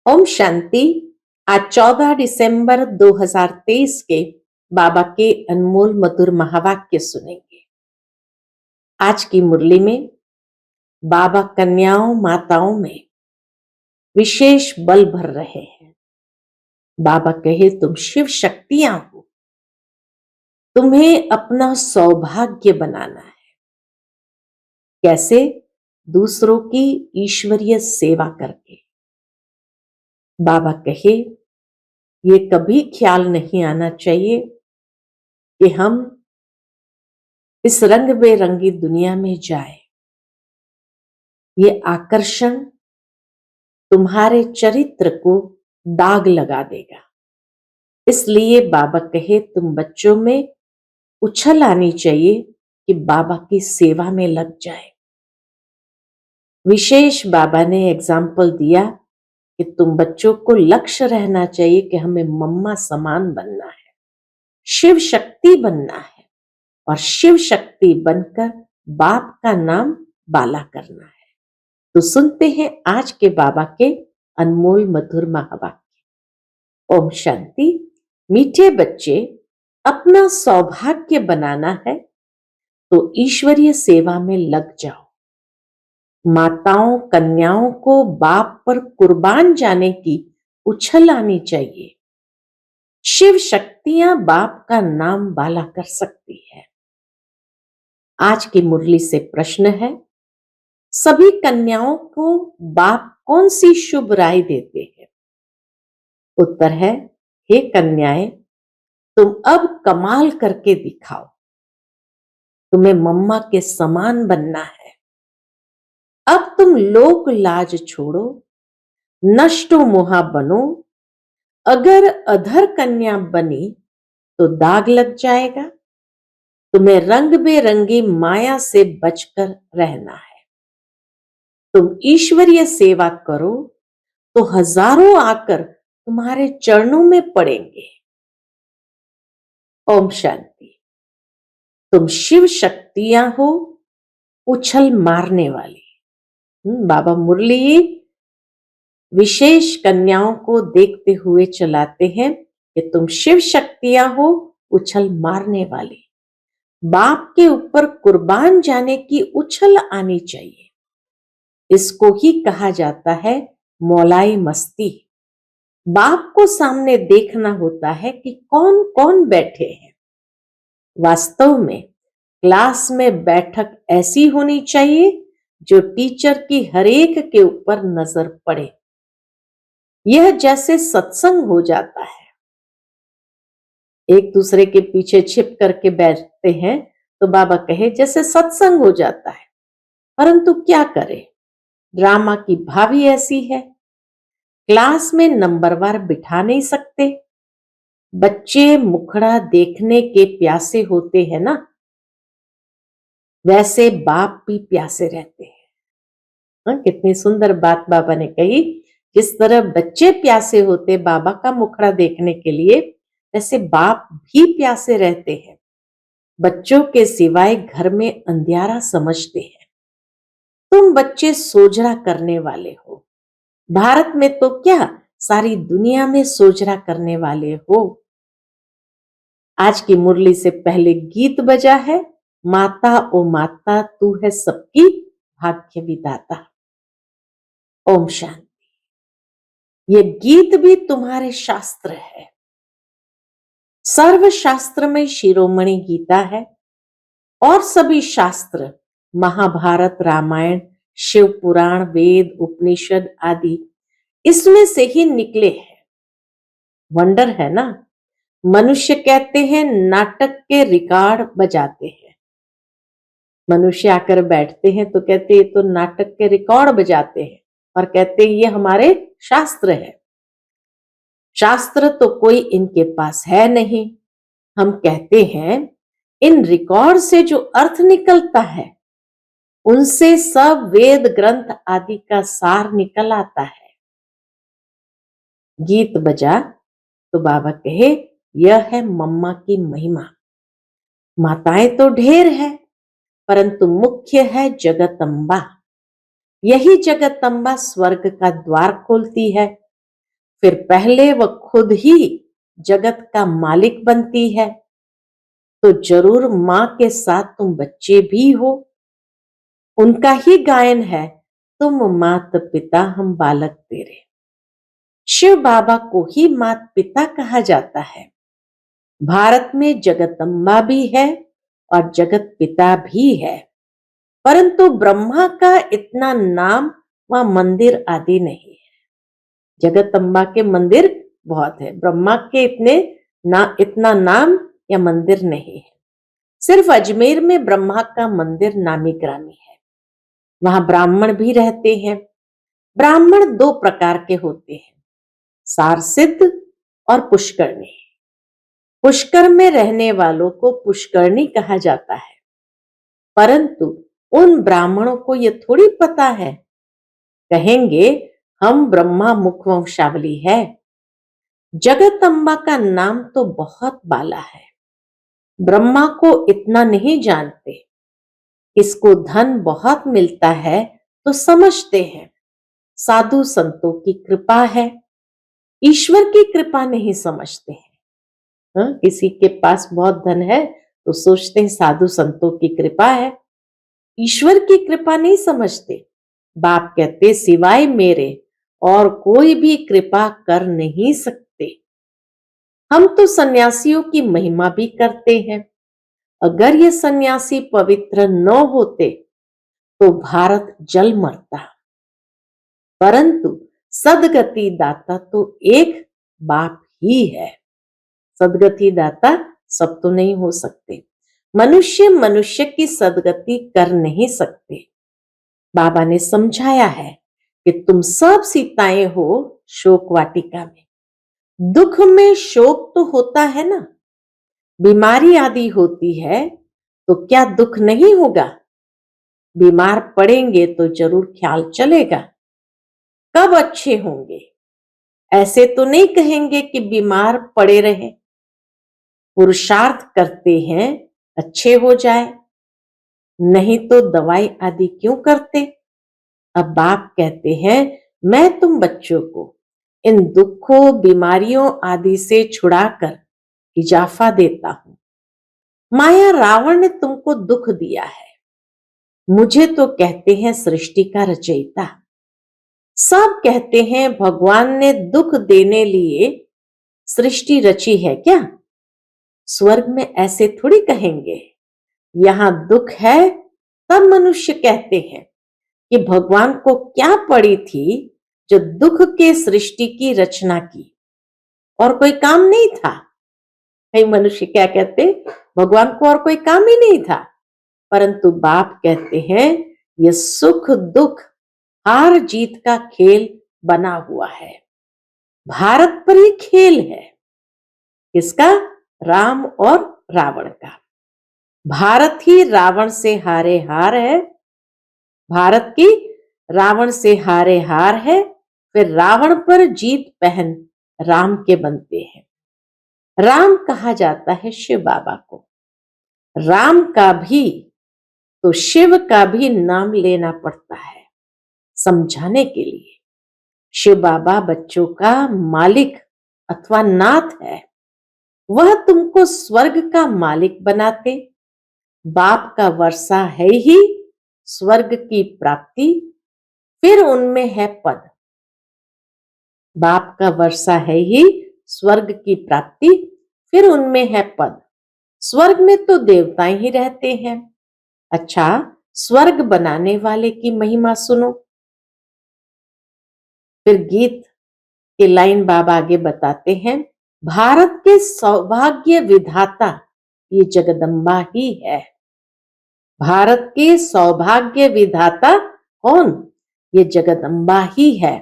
ओम शांति। आज 14 दिसंबर 2023 के बाबा के अनमोल मधुर महावाक्य सुनेंगे। आज की मुरली में बाबा कन्याओं माताओं में विशेष बल भर रहे हैं। बाबा कहे, तुम शिव शक्तियां हो, तुम्हें अपना सौभाग्य बनाना है। कैसे? दूसरों की ईश्वरीय सेवा करके। बाबा कहे, ये कभी ख्याल नहीं आना चाहिए कि हम इस रंग बेरंगी दुनिया में जाए। ये आकर्षण तुम्हारे चरित्र को दाग लगा देगा। इसलिए बाबा कहे, तुम बच्चों में उछल आनी चाहिए कि बाबा की सेवा में लग जाए। विशेष बाबा ने एग्जाम्पल दिया कि तुम बच्चों को लक्ष्य रहना चाहिए कि हमें मम्मा समान बनना है, शिव शक्ति बनना है और शिव शक्ति बनकर बाप का नाम बाला करना है। तो सुनते हैं आज के बाबा के अनमोल मधुर महावाक्य। ओम शांति। मीठे बच्चे, अपना सौभाग्य बनाना है तो ईश्वरीय सेवा में लग जाओ। माताओं कन्याओं को बाप पर कुर्बान जाने की उछल आनी चाहिए। शिव शक्तियां बाप का नाम बाला कर सकती है। आज की मुरली से प्रश्न है, सभी कन्याओं को बाप कौन सी शुभ राय देते हैं? उत्तर है, हे कन्याएं, तुम अब कमाल करके दिखाओ। तुम्हें मम्मा के समान बनना है। अब तुम लोक लाज छोड़ो, नष्टो मोहा बनो। अगर अधर कन्या बनी तो दाग लग जाएगा। तुम्हें रंग बेरंगी माया से बचकर रहना है। तुम ईश्वरीय सेवा करो तो हजारों आकर तुम्हारे चरणों में पड़ेंगे। ओम शांति। तुम शिव शक्तियां हो, उछल मारने वाली। बाबा मुरली विशेष कन्याओं को देखते हुए चलाते हैं कि तुम शिव शक्तियां हो, उछल मारने वाली। बाप के ऊपर कुर्बान जाने की उछल आनी चाहिए। इसको ही कहा जाता है मौलाई मस्ती। बाप को सामने देखना होता है कि कौन कौन बैठे हैं। वास्तव में क्लास में बैठक ऐसी होनी चाहिए जो टीचर की हर एक के ऊपर नजर पड़े। यह जैसे सत्संग हो जाता है। एक दूसरे के पीछे छिप करके बैठते हैं तो बाबा कहे जैसे सत्संग हो जाता है। परंतु क्या करें, ड्रामा की भावी ऐसी है। क्लास में नंबरवार बिठा नहीं सकते। बच्चे मुखड़ा देखने के प्यासे होते हैं ना, वैसे बाप भी प्यासे रहते हैं। कितनी सुंदर बात बाबा ने कही। जिस तरह बच्चे प्यासे होते बाबा का मुखड़ा देखने के लिए, वैसे बाप भी प्यासे रहते हैं। बच्चों के सिवाय घर में अंधियारा समझते हैं। तुम बच्चे सोजरा करने वाले हो। भारत में तो क्या, सारी दुनिया में सोजरा करने वाले हो। आज की मुरली से पहले गीत बजा है, माता ओ माता तू है सबकी भाग्य विधाता। ओम शांति। ये गीत भी तुम्हारे शास्त्र है। सर्व शास्त्र में शिरोमणि गीता है और सभी शास्त्र महाभारत रामायण शिव पुराण वेद उपनिषद आदि इसमें से ही निकले हैं। वंडर है ना। मनुष्य कहते हैं नाटक के रिकॉर्ड बजाते हैं। मनुष्य आकर बैठते हैं तो कहते हैं ये तो नाटक के रिकॉर्ड बजाते हैं और कहते हैं ये हमारे शास्त्र है। शास्त्र तो कोई इनके पास है नहीं। हम कहते हैं इन रिकॉर्ड से जो अर्थ निकलता है उनसे सब वेद ग्रंथ आदि का सार निकल आता है। गीत बजा तो बाबा कहे यह है मम्मा की महिमा। माताएं तो ढेर है परंतु मुख्य है जगतम्बा। यही जगतम्बा स्वर्ग का द्वार खोलती है। फिर पहले वह खुद ही जगत का मालिक बनती है, तो जरूर मां के साथ तुम बच्चे भी हो। उनका ही गायन है, तुम मात पिता हम बालक तेरे। शिव बाबा को ही मात पिता कहा जाता है। भारत में जगदम्बा भी है और जगत पिता भी है, परंतु ब्रह्मा का इतना नाम व मंदिर आदि नहीं है। जगदम्बा के मंदिर बहुत है, ब्रह्मा के इतना नाम या मंदिर नहीं है। सिर्फ अजमेर में ब्रह्मा का मंदिर नामी ग्रामी है। वहां ब्राह्मण भी रहते हैं। ब्राह्मण दो प्रकार के होते हैं, सारसिद्ध और पुष्करणी। पुष्कर में रहने वालों को पुष्करणी कहा जाता है, परंतु उन ब्राह्मणों को यह थोड़ी पता है, कहेंगे हम ब्रह्मा मुखवंशावली है। जगदम्बा का नाम तो बहुत बाला है, ब्रह्मा को इतना नहीं जानते। इसको धन बहुत मिलता है तो समझते हैं साधु संतों की कृपा है, ईश्वर की कृपा नहीं समझते हैं। किसी के पास बहुत धन है तो सोचते हैं साधु संतों की कृपा है, ईश्वर की कृपा नहीं समझते। बाप कहते सिवाय मेरे और कोई भी कृपा कर नहीं सकते। हम तो सन्यासियों की महिमा भी करते हैं। अगर ये सन्यासी पवित्र न होते तो भारत जल मरता, परंतु सदगति दाता तो एक बाप ही है। सदगति दाता सब तो नहीं हो सकते, मनुष्य मनुष्य की सदगति कर नहीं सकते। बाबा ने समझाया है कि तुम सब सीताएं हो शोक वाटिका में। दुख में शोक तो होता है ना, बीमारी आदि होती है तो क्या दुख नहीं होगा? बीमार पड़ेंगे तो जरूर ख्याल चलेगा, कब अच्छे होंगे। ऐसे तो नहीं कहेंगे कि बीमार पड़े रहे, पुरुषार्थ करते हैं अच्छे हो जाए, नहीं तो दवाई आदि क्यों करते। अब बाप कहते हैं मैं तुम बच्चों को इन दुखों बीमारियों आदि से छुड़ाकर इजाफा देता हूं। माया रावण ने तुमको दुख दिया है, मुझे तो कहते हैं सृष्टि का रचयिता। सब कहते हैं भगवान ने दुख देने लिए सृष्टि रची है क्या? स्वर्ग में ऐसे थोड़ी कहेंगे। यहां दुख है तब मनुष्य कहते हैं कि भगवान को क्या पड़ी थी जो दुख के सृष्टि की रचना की, और कोई काम नहीं था। कई मनुष्य क्या कहते, भगवान को और कोई काम ही नहीं था। परंतु बाप कहते हैं यह सुख दुख हार जीत का खेल बना हुआ है। भारत पर ही खेल है, किसका? राम और रावण का। भारत ही रावण से हारे हार है, भारत की रावण से हारे हार है, फिर रावण पर जीत पहन राम के बनते हैं। राम कहा जाता है शिव बाबा को। राम का भी तो शिव का भी नाम लेना पड़ता है समझाने के लिए। शिव बाबा बच्चों का मालिक अथवा नाथ है, वह तुमको स्वर्ग का मालिक बनाते। बाप का वर्षा है ही स्वर्ग की प्राप्ति, फिर उनमें है पद। बाप का वर्षा है ही स्वर्ग की प्राप्ति, फिर उनमें है पद। स्वर्ग में तो देवताएं ही रहते हैं। अच्छा, स्वर्ग बनाने वाले की महिमा सुनो। फिर गीत के लाइन बाबा आगे बताते हैं, भारत के सौभाग्य विधाता ये जगदम्बा ही है। भारत के सौभाग्य विधाता कौन? ये जगदम्बा ही है।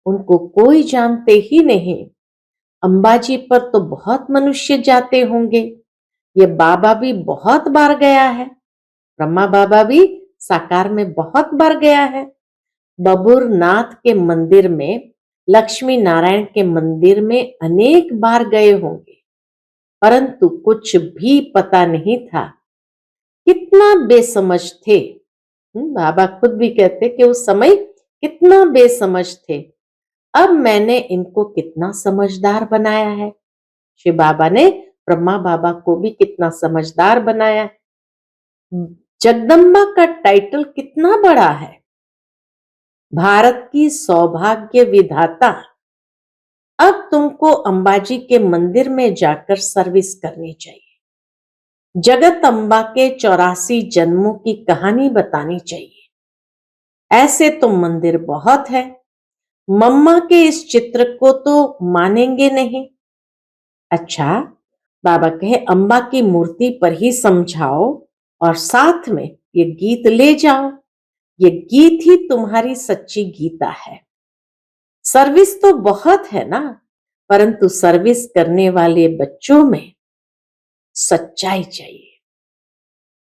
उनको कोई जानते ही नहीं। अंबाजी पर तो बहुत मनुष्य जाते होंगे, ये बाबा भी बहुत बार गया है। ब्रह्मा बाबा भी साकार में बहुत बार गया है। बबूर नाथ के मंदिर में, लक्ष्मी नारायण के मंदिर में अनेक बार गए होंगे, परंतु कुछ भी पता नहीं था। कितना बेसमझ थे। बाबा खुद भी कहते कि उस समय कितना बेसमझ थे। अब मैंने इनको कितना समझदार बनाया है। शिव बाबा ने ब्रह्मा बाबा को भी कितना समझदार बनाया है। जगदम्बा का टाइटल कितना बड़ा है। भारत की सौभाग्य विधाता। अब तुमको अंबाजी के मंदिर में जाकर सर्विस करनी चाहिए। जगत अम्बा के 84 जन्मों की कहानी बतानी चाहिए। ऐसे तो मंदिर बहुत है, मम्मा के इस चित्र को तो मानेंगे नहीं। अच्छा, बाबा कहे अम्बा की मूर्ति पर ही समझाओ और साथ में ये गीत ले जाओ। ये गीत ही तुम्हारी सच्ची गीता है। सर्विस तो बहुत है ना, परंतु सर्विस करने वाले बच्चों में सच्चाई चाहिए।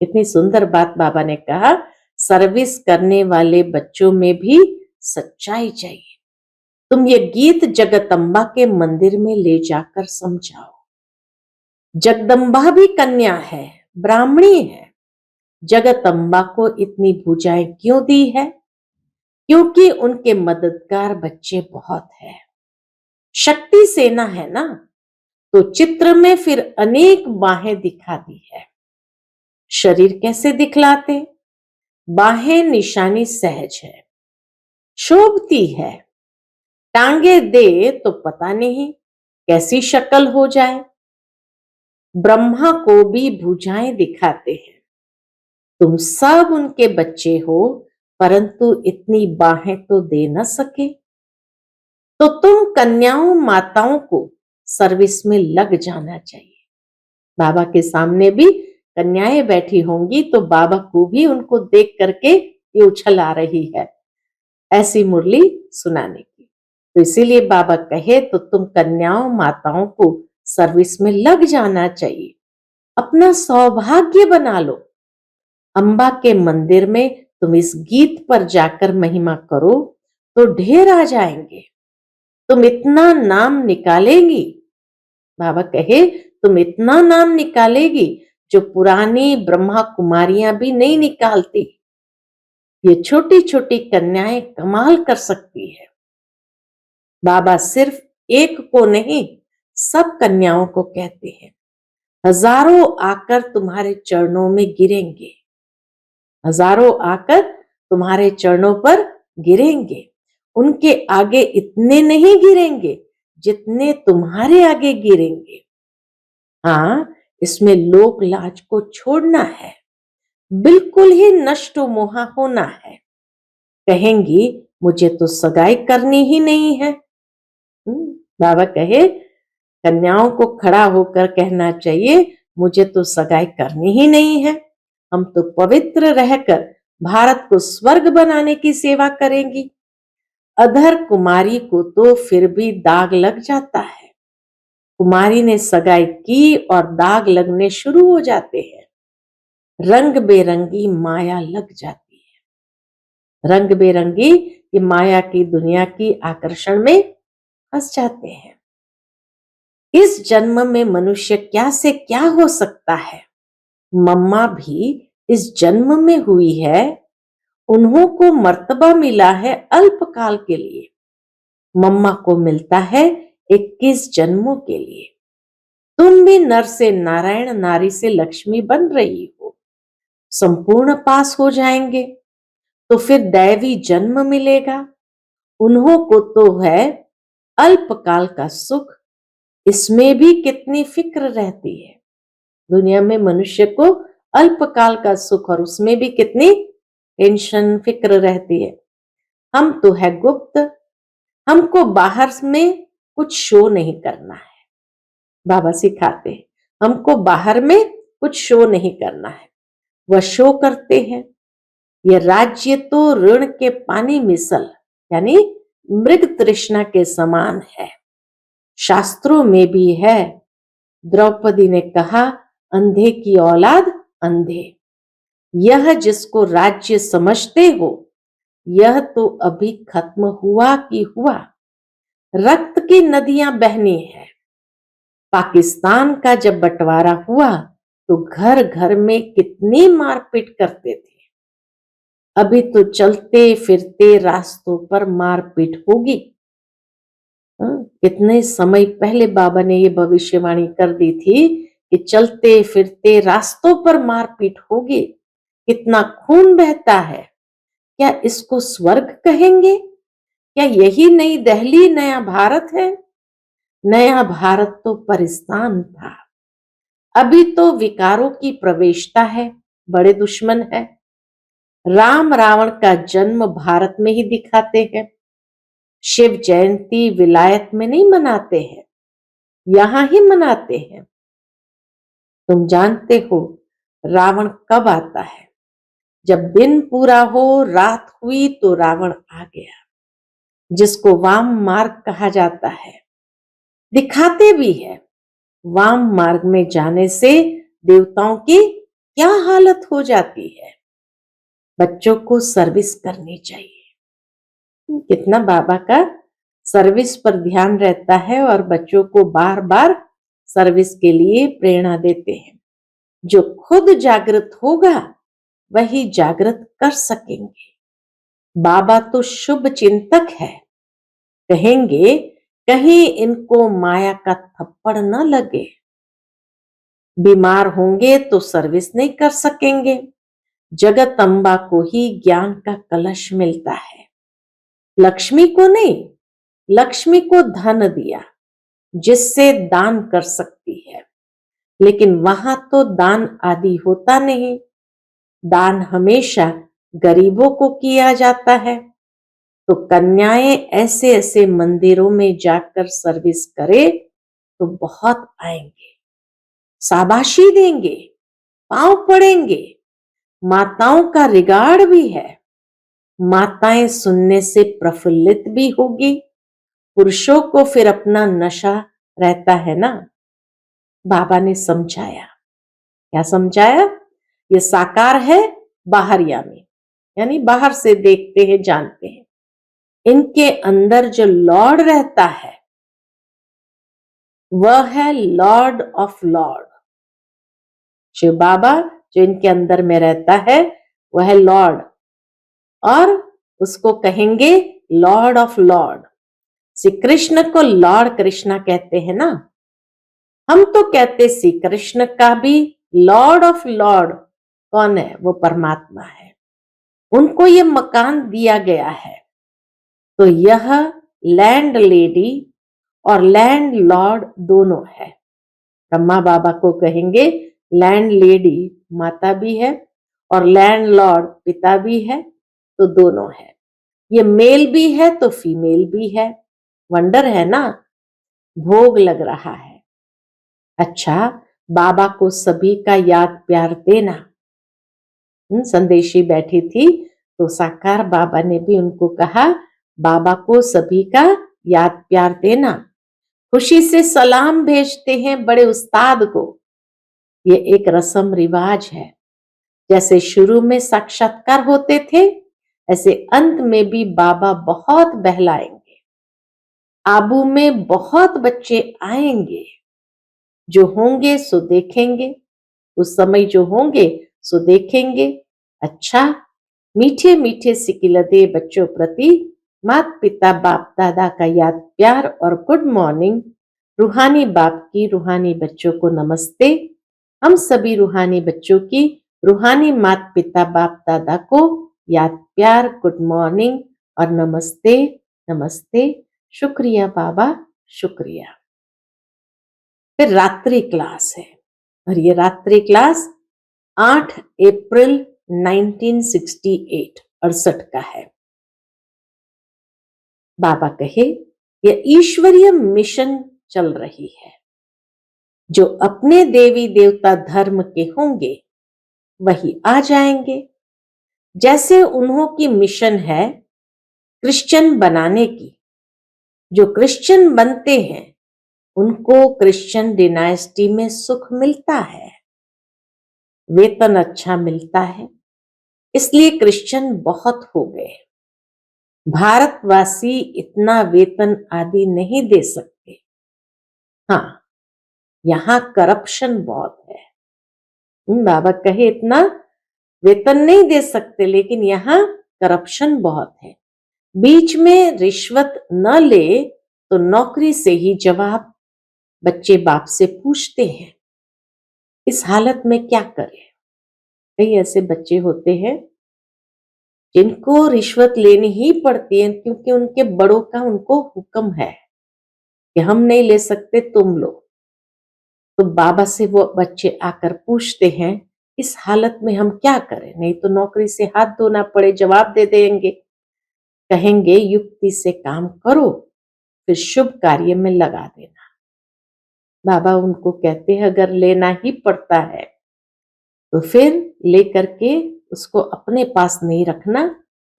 इतनी सुंदर बात बाबा ने कहा, सर्विस करने वाले बच्चों में भी सच्चाई चाहिए। तुम ये गीत जगदम्बा के मंदिर में ले जाकर समझाओ। जगदम्बा भी कन्या है, ब्राह्मणी है। जगदम्बा को इतनी भुजाएं क्यों दी है? क्योंकि उनके मददगार बच्चे बहुत है। शक्ति सेना है ना, तो चित्र में फिर अनेक बाहें दिखा दी है। शरीर कैसे दिखलाते? बाहें निशानी सहज है, शोभती है। टांगे दे तो पता नहीं कैसी शक्ल हो जाए। ब्रह्मा को भी भुजाएं दिखाते हैं। तुम सब उनके बच्चे हो, परंतु इतनी बाहें तो दे न सके। तो तुम कन्याओं माताओं को सर्विस में लग जाना चाहिए। बाबा के सामने भी कन्याएं बैठी होंगी तो बाबा को भी उनको देख करके ये उछल आ रही है ऐसी मुरली सुनाने की। तो इसीलिए बाबा कहे तो तुम कन्याओं माताओं को सर्विस में लग जाना चाहिए। अपना सौभाग्य बना लो। अम्बा के मंदिर में तुम इस गीत पर जाकर महिमा करो तो ढेर आ जाएंगे। तुम इतना नाम निकालेंगी, बाबा कहे तुम इतना नाम निकालेगी जो पुरानी ब्रह्मा कुमारियां भी नहीं निकालती। ये छोटी छोटी कन्याएं कमाल कर सकती है। बाबा सिर्फ एक को नहीं, सब कन्याओं को कहते हैं, हजारों आकर तुम्हारे चरणों में गिरेंगे। हजारों आकर तुम्हारे चरणों पर गिरेंगे। उनके आगे इतने नहीं गिरेंगे जितने तुम्हारे आगे गिरेंगे। हाँ, इसमें लोक लाज को छोड़ना है, बिल्कुल ही नष्ट मोहा होना है। कहेंगी मुझे तो सगाई करनी ही नहीं है। बाबा कहे कन्याओं को खड़ा होकर कहना चाहिए मुझे तो सगाई करनी ही नहीं है। हम तो पवित्र रहकर भारत को स्वर्ग बनाने की सेवा करेंगी। अधर कुमारी को तो फिर भी दाग लग जाता है। कुमारी ने सगाई की और दाग लगने शुरू हो जाते हैं। रंग बेरंगी माया लग जाती है। रंग बेरंगी ये माया की दुनिया की आकर्षण में फंस जाते हैं। इस जन्म में मनुष्य क्या से क्या हो सकता है। मम्मा भी इस जन्म में हुई है, उन्हों को मर्तबा मिला है अल्पकाल के लिए। मम्मा को मिलता है 21 जन्मों के लिए। तुम भी नर से नारायण, नारी से लक्ष्मी बन रही हो। संपूर्ण पास हो जाएंगे तो फिर दैवी जन्म मिलेगा। उन्हों को तो है अल्पकाल का सुख, इसमें भी कितनी फिक्र रहती है। दुनिया में मनुष्य को अल्पकाल का सुख और उसमें भी कितनी टेंशन फिक्र रहती है। हम तो है गुप्त, हमको बाहर में कुछ शो नहीं करना है। बाबा सिखाते हैं हमको बाहर में कुछ शो नहीं करना है, वह शो करते हैं। यह राज्य तो ऋण के पानी मिसल यानी मृग तृष्णा के समान है। शास्त्रों में भी है, द्रौपदी ने कहा अंधे की औलाद अंधे। यह जिसको राज्य समझते हो, यह तो अभी खत्म हुआ कि हुआ। रक्त की नदियां बहनी है। पाकिस्तान का जब बंटवारा हुआ तो घर घर में कितनी मारपीट करते थे। अभी तो चलते फिरते रास्तों पर मारपीट होगी। कितने समय पहले बाबा ने ये भविष्यवाणी कर दी थी कि चलते फिरते रास्तों पर मारपीट होगी, कितना खून बहता है। क्या इसको स्वर्ग कहेंगे? क्या यही नई दिल्ली नया भारत है? नया भारत तो परिस्तान था। अभी तो विकारों की प्रवेशता है, बड़े दुश्मन है। राम रावण का जन्म भारत में ही दिखाते हैं। शिव जयंती विलायत में नहीं मनाते हैं, यहां ही मनाते हैं। तुम जानते हो रावण कब आता है? जब दिन पूरा हो, रात हुई तो रावण आ गया, जिसको वाम मार्ग कहा जाता है। दिखाते भी है, वाम मार्ग में जाने से देवताओं की क्या हालत हो जाती है। बच्चों को सर्विस करनी चाहिए। कितना बाबा का सर्विस पर ध्यान रहता है और बच्चों को बार बार सर्विस के लिए प्रेरणा देते हैं। जो खुद जागृत होगा वही जागृत कर सकेंगे। बाबा तो शुभ चिंतक है, कहेंगे कहीं इनको माया का थप्पड़ न लगे। बीमार होंगे तो सर्विस नहीं कर सकेंगे। जगत अम्बा को ही ज्ञान का कलश मिलता है, लक्ष्मी को नहीं। लक्ष्मी को धन दिया जिससे दान कर सकती है, लेकिन वहां तो दान आदि होता नहीं। दान हमेशा गरीबों को किया जाता है। तो कन्याएं ऐसे ऐसे मंदिरों में जाकर सर्विस करे तो बहुत आएंगे, शाबाशी देंगे, पांव पड़ेंगे। माताओं का रिगार्ड भी है। माताएं सुनने से प्रफुल्लित भी होगी। पुरुषों को फिर अपना नशा रहता है ना। बाबा ने समझाया, क्या समझाया? ये साकार है बाहरयामी, यानी बाहर से देखते हैं जानते हैं। इनके अंदर जो लॉर्ड रहता है वह है लॉर्ड ऑफ लॉर्ड। शिव बाबा जो इनके अंदर में रहता है वह है लॉर्ड, और उसको कहेंगे Lord of Lord. Shri Krishna को लॉर्ड कृष्णा कहते हैं ना। हम तो कहते श्री कृष्ण का भी लॉर्ड ऑफ लॉर्ड कौन है? वो परमात्मा है। उनको ये मकान दिया गया है। तो यह लैंड लेडी और लैंड लॉर्ड दोनों है। ब्रह्मा बाबा को कहेंगे लैंड लेडी माता भी है और लैंड लॉर्ड पिता भी है, तो दोनों है। ये मेल भी है तो फीमेल भी है। वंडर है ना। भोग लग रहा है। अच्छा, बाबा को सभी का याद प्यार देना। संदेशी बैठी थी तो साकार बाबा ने भी उनको कहा बाबा को सभी का याद प्यार देना। खुशी से सलाम भेजते हैं बड़े उस्ताद को। ये एक रस्म रिवाज है। जैसे शुरू में साक्षात्कार होते थे, ऐसे अंत में भी बाबा बहुत बहलाएंगे। आबू में बहुत बच्चे आएंगे। जो होंगे सो देखेंगे, उस समय जो होंगे सो देखेंगे। अच्छा, मीठे मीठे सिकिलते बच्चों प्रति माता पिता बाप दादा का याद प्यार और गुड मॉर्निंग। रूहानी बाप की रूहानी बच्चों को नमस्ते। हम सभी रूहानी बच्चों की रूहानी माता पिता बाप दादा को याद प्यार, गुड मॉर्निंग और नमस्ते नमस्ते। शुक्रिया बाबा, शुक्रिया। फिर रात्रि क्लास है, और ये रात्रि क्लास 8 अप्रैल 1968 68 का है। बाबा कहे यह ईश्वरीय मिशन चल रही है। जो अपने देवी देवता धर्म के होंगे वही आ जाएंगे। जैसे उन्हों की मिशन है क्रिश्चियन बनाने की। जो क्रिश्चियन बनते हैं उनको क्रिश्चियन डिनाइस्टी में सुख मिलता है, वेतन अच्छा मिलता है, इसलिए क्रिश्चियन बहुत हो गए। भारतवासी इतना वेतन आदि नहीं दे सकते। हाँ, यहाँ करप्शन बहुत है। बाबा कहे इतना वेतन नहीं दे सकते, लेकिन यहाँ करप्शन बहुत है। बीच में रिश्वत न ले तो नौकरी से ही जवाब बच्चे बाप से पूछते हैं। इस हालत में क्या करें? कई ऐसे बच्चे होते हैं जिनको रिश्वत लेनी ही पड़ती है, क्योंकि उनके बड़ों का उनको हुक्म है कि हम नहीं ले सकते, तुम लो। तो बाबा से वो बच्चे आकर पूछते हैं, इस हालत में हम क्या करें? नहीं तो नौकरी से हाथ धोना पड़े, जवाब दे देंगे। कहेंगे युक्ति से काम करो, फिर शुभ कार्य में लगा देना। बाबा उनको कहते हैं अगर लेना ही पड़ता है तो फिर लेकर के उसको अपने पास नहीं रखना,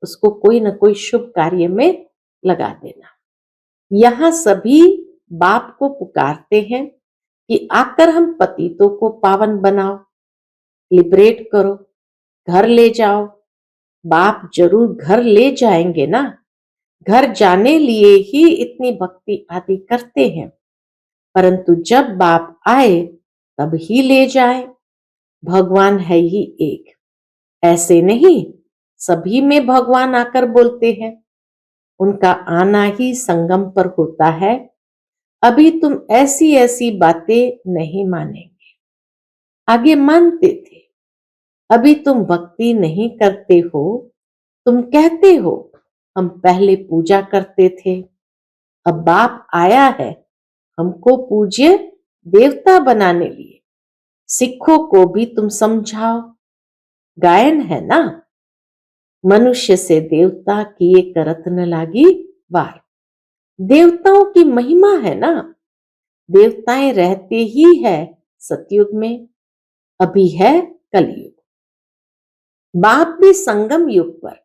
उसको कोई ना कोई शुभ कार्य में लगा देना। यहाँ सभी बाप को पुकारते हैं कि आकर हम पतितों को पावन बनाओ, लिबरेट करो, घर ले जाओ। बाप जरूर घर ले जाएंगे ना, घर जाने लिए ही इतनी भक्ति आदि करते हैं, परंतु जब बाप आए तब ही ले जाए। भगवान है ही एक, ऐसे नहीं सभी में भगवान आकर बोलते हैं। उनका आना ही संगम पर होता है। अभी तुम ऐसी ऐसी बातें नहीं मानेंगे, आगे मानते थे। अभी तुम भक्ति नहीं करते हो, तुम कहते हो हम पहले पूजा करते थे, अब बाप आया है हमको पूज्य देवता बनाने लिए। सिखों को भी तुम समझाओ, गायन है ना, मनुष्य से देवता किए करत न लागी वार। देवताओं की महिमा है ना, देवताएं रहते ही है सतयुग में, अभी है कलयुग। बाप भी संगम युग पर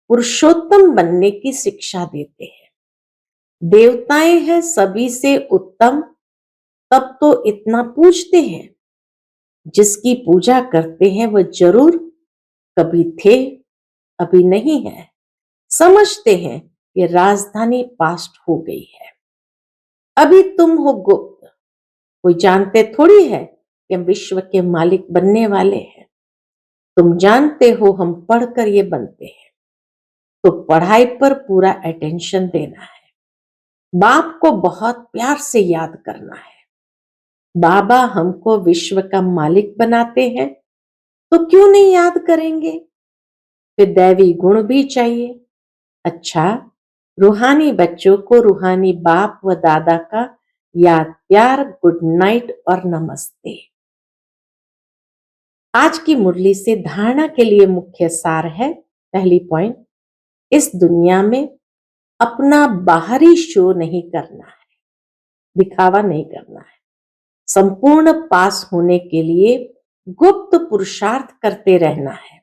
पुरुषोत्तम बनने की शिक्षा देते हैं। देवताएं हैं सभी से उत्तम, तब तो इतना पूछते हैं। जिसकी पूजा करते हैं वह जरूर कभी थे, अभी नहीं है। समझते हैं कि राजधानी पास्ट हो गई है, अभी तुम हो गुप्त। कोई जानते थोड़ी है कि हम विश्व के मालिक बनने वाले हैं। तुम जानते हो हम पढ़कर ये बनते हैं, तो पढ़ाई पर पूरा अटेंशन देना है। बाप को बहुत प्यार से याद करना है। बाबा हमको विश्व का मालिक बनाते हैं, तो क्यों नहीं याद करेंगे? फिर दैवी गुण भी चाहिए। अच्छा, रूहानी बच्चों को रूहानी बाप व दादा का याद, प्यार, गुड नाइट और नमस्ते। आज की मुरली से धारणा के लिए मुख्य सार है। पहली पॉइंट, इस दुनिया में अपना बाहरी शो नहीं करना है, दिखावा नहीं करना है। संपूर्ण पास होने के लिए गुप्त पुरुषार्थ करते रहना है।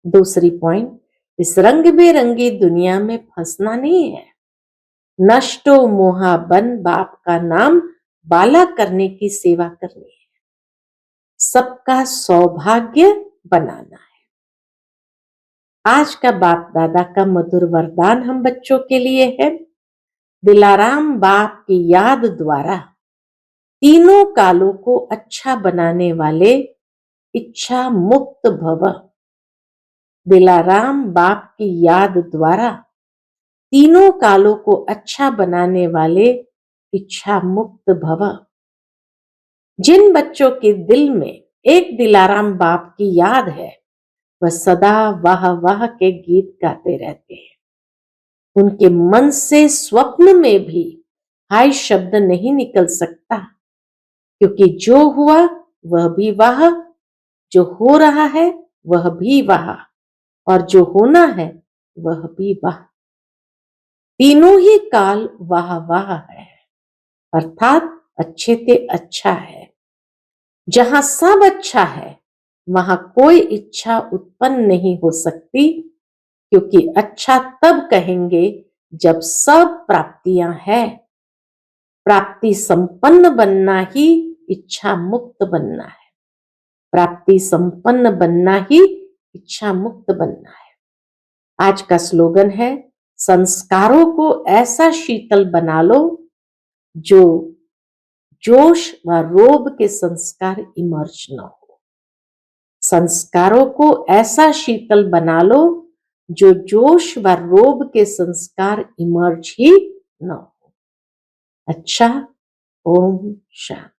दूसरी पॉइंट, इस रंग बेरंगी दुनिया में फंसना नहीं है। नष्टो मोहा बन बाप का नाम बाला करने की सेवा करनी है। सबका सौभाग्य बनाना है। आज का बाप दादा का मधुर वरदान हम बच्चों के लिए है। दिलाराम बाप की याद द्वारा तीनों कालों को अच्छा बनाने वाले इच्छा मुक्त भव। दिलाराम बाप की याद द्वारा तीनों कालों को अच्छा बनाने वाले इच्छा मुक्त भव। जिन बच्चों के दिल में एक दिलाराम बाप की याद है, वह सदा वाह वाह के गीत गाते रहते हैं। उनके मन से स्वप्न में भी हाय शब्द नहीं निकल सकता, क्योंकि जो हुआ वह भी वाह, जो हो रहा है वह भी वाह, और जो होना है वह भी वाह। तीनों ही काल वाह वाह है, अर्थात अच्छे से अच्छा है। जहां सब अच्छा है वहां कोई इच्छा उत्पन्न नहीं हो सकती, क्योंकि अच्छा तब कहेंगे जब सब प्राप्तियां हैं। प्राप्ति संपन्न बनना ही इच्छा मुक्त बनना है। प्राप्ति संपन्न बनना ही इच्छा मुक्त बनना है। आज का स्लोगन है, संस्कारों को ऐसा शीतल बना लो जो जोश व रोब के संस्कार इमर्ज न हो। संस्कारों को ऐसा शीतल बना लो जो जोश व रोब के संस्कार इमर्ज ही न हो। अच्छा, ओम शांति।